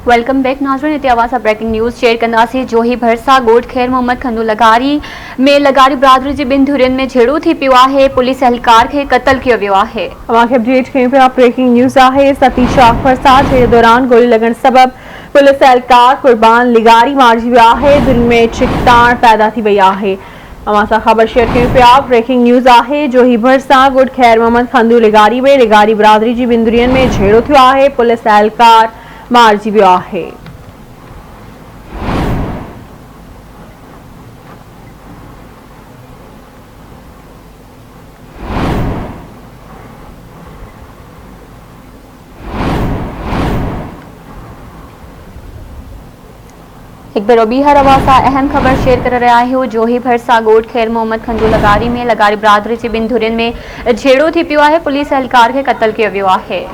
Welcome back नाज़रीन। इतिहास breaking news share कंदासीं। जोही भरसा ॻोठ ख़ैर मोहम्मद खंडू लगारी में लगारी बिरादरी जी ॿिनि धुरियुनि में झेड़ो थी पियो आहे। पुलिस एहलकार खे क़त्ल कयो वियो आहे। तव्हांखे अपडेट कयूं पिया। ब्रेकिंग न्यूज़ आहे। सतीश शाख भरसा जे दौरान गोली लॻण सबब पुलिस एहलकार कुर्बान लिगारी मारिजी वियो आहे। दिलि में चिकताण पैदा थी वई आहे। अवां सां ख़बर शेयर कयूं पिया। ब्रेकिंग न्यूज़ आहे। जोही भरसा ॻोठ ख़ैर मोहम्मद खंडू लिगारी में लिगारी बिरादरी जी ॿिनि धुरियुनि में झेड़ो थियो आहे। पुलिस एहलकार मारिजी वियो आहे। एक बार ॿीहर अवां अहम खबर शेयर करे रहिया आहियूं। जोही भरसा ॻोठ ख़ैर मोहम्मद खंडू लगारी में लगारी बिरादरी जी ॿिनि धुरियुनि में झेड़ो थी पियो आहे। पुलिस एहलकार खे क़त्ल कयो वियो आहे।